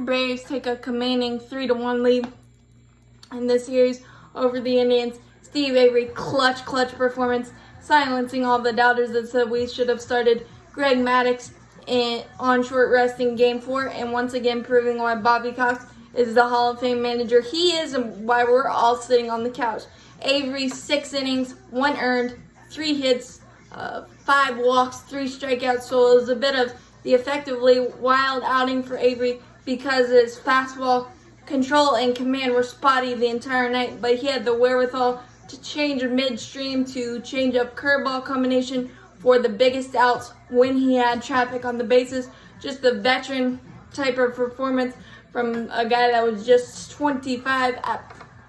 Braves take a commanding 3-1 lead in this series over the Indians. Steve Avery, clutch performance, silencing all the doubters that said we should have started Greg Maddux on short rest in Game 4, and once again proving why Bobby Cox is the Hall of Fame manager he is and why we're all sitting on the couch. Avery, 6 innings, 1 earned, 3 hits, 5 walks, 3 strikeouts, so it was a bit of the effectively wild outing for Avery because his fastball control and command were spotty the entire night, but he had the wherewithal to change midstream to change up curveball combination for the biggest outs when he had traffic on the bases. Just a veteran type of performance from a guy that was just 25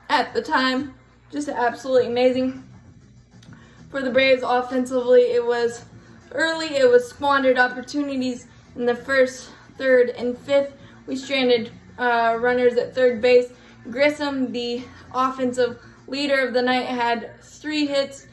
at the time. Just absolutely amazing. For the Braves offensively, it was squandered opportunities in the first, third, and fifth. We stranded runners at third base. Grissom, the offensive leader of the night, had 3 hits,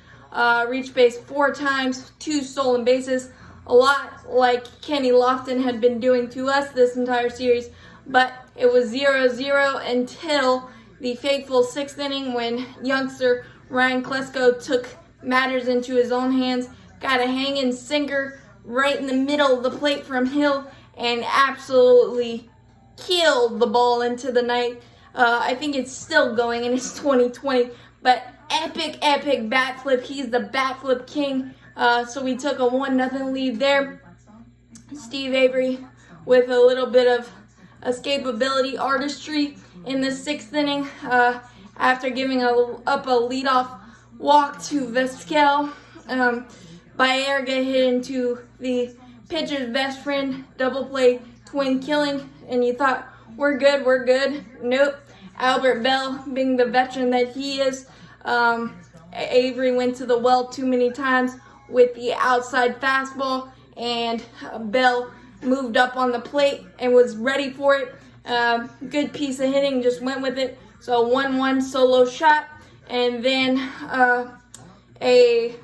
reached base 4 times, 2 stolen bases, a lot like Kenny Lofton had been doing to us this entire series, but it was 0-0 until the fateful 6th inning when youngster Ryan Klesko took matters into his own hands, got a hanging sinker right in the middle of the plate from Hill, and absolutely killed the ball into the night. I think it's still going and it's 2020, but epic bat flip. He's the bat flip king. So we took a 1-0 lead there. Steve Avery with a little bit of escapability artistry in the 6th inning after giving up a leadoff walk to Vizquel. Baerga hit into the pitcher's best friend, double play, twin killing, and you thought, we're good. Nope. Albert Bell, being the veteran that he is, Avery went to the well too many times with the outside fastball, and Bell moved up on the plate and was ready for it. Good piece of hitting, just went with it. So 1-1 solo shot, and then a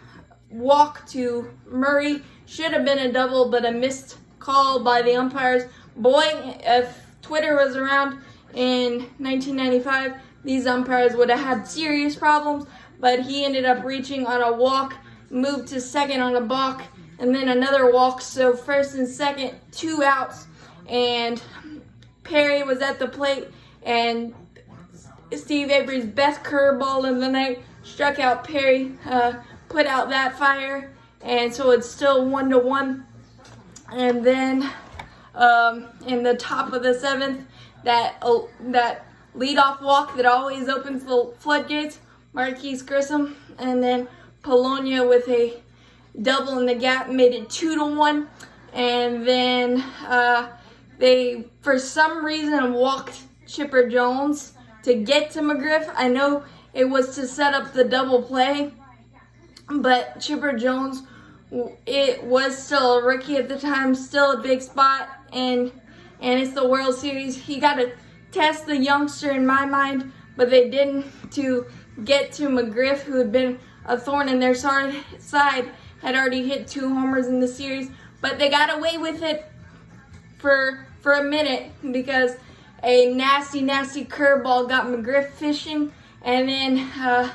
walk to Murray. Should have been a double, but a missed call by the umpires. Boy, if Twitter was around in 1995, these umpires would have had serious problems, but he ended up reaching on a walk, moved to second on a balk, and then another walk, so first and second, 2 outs, and Perry was at the plate, and Steve Avery's best curveball of the night struck out Perry, put out that fire, and so it's still 1-1. And then in the top of the 7th, that leadoff walk that always opens the floodgates, Marquise Grissom, and then Polonia with a double in the gap made it 2-1. And then they, for some reason, walked Chipper Jones to get to McGriff. I know it was to set up the double play, but Chipper Jones, it was still a rookie at the time, still a big spot, and it's the World Series. He got to test the youngster in my mind, but they didn't to get to McGriff, who had been a thorn in their side, had already hit 2 homers in the series, but they got away with it for a minute because a nasty curveball got McGriff fishing, and then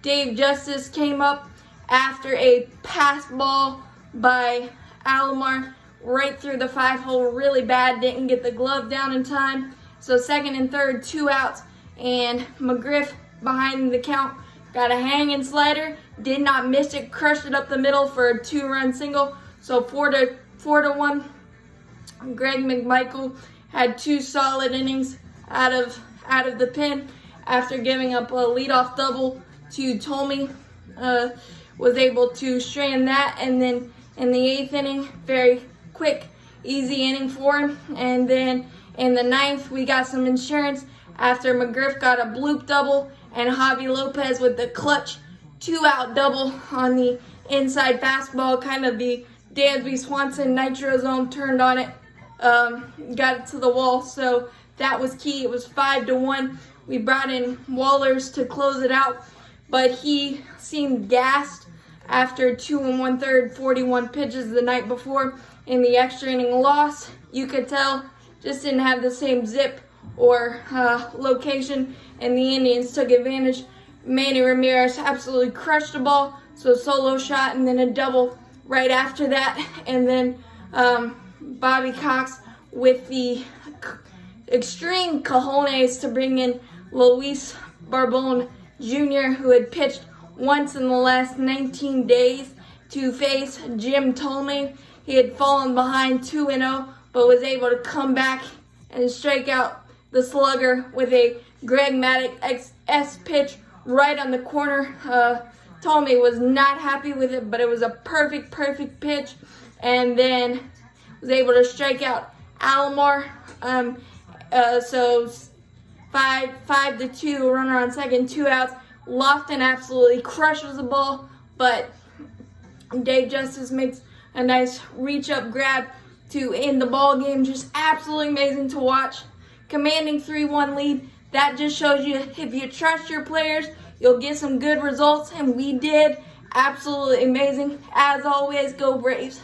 Dave Justice came up after a pass ball by Alomar right through the 5-hole, really bad, didn't get the glove down in time. So second and third, 2 outs, and McGriff behind the count got a hanging slider, did not miss it, crushed it up the middle for a 2-run single. So 4-1. Greg McMichael had 2 solid innings out of the pen after giving up a leadoff double to Tomey. Was able to strand that, and then in the 8th inning, very quick, easy inning for him. And then in the 9th, we got some insurance after McGriff got a bloop double, and Javi Lopez with the clutch 2-out double on the inside fastball, kind of the Dansby Swanson Nitro Zone, turned on it, got it to the wall. So that was key. It was 5-1. We brought in Wallers to close it out, but he seemed gassed after 2 1/3, 41 pitches the night before in the extra inning loss. You could tell just didn't have the same zip or location, and the Indians took advantage. Manny Ramirez absolutely crushed the ball, so solo shot and then a double right after that, and then Bobby Cox with the extreme cojones to bring in Luis Barbone Jr., who had pitched once in the last 19 days, to face Jim Thome. He had fallen behind 2-0, but was able to come back and strike out the slugger with a Greg Maddux S pitch right on the corner. Thome was not happy with it, but it was a perfect pitch, and then was able to strike out Alomar. So 5-2, runner on second, 2 outs. Lofton absolutely crushes the ball, but Dave Justice makes a nice reach-up grab to end the ball game. Just absolutely amazing to watch. Commanding 3-1 lead. That just shows you if you trust your players, you'll get some good results, and we did. Absolutely amazing. As always, go Braves.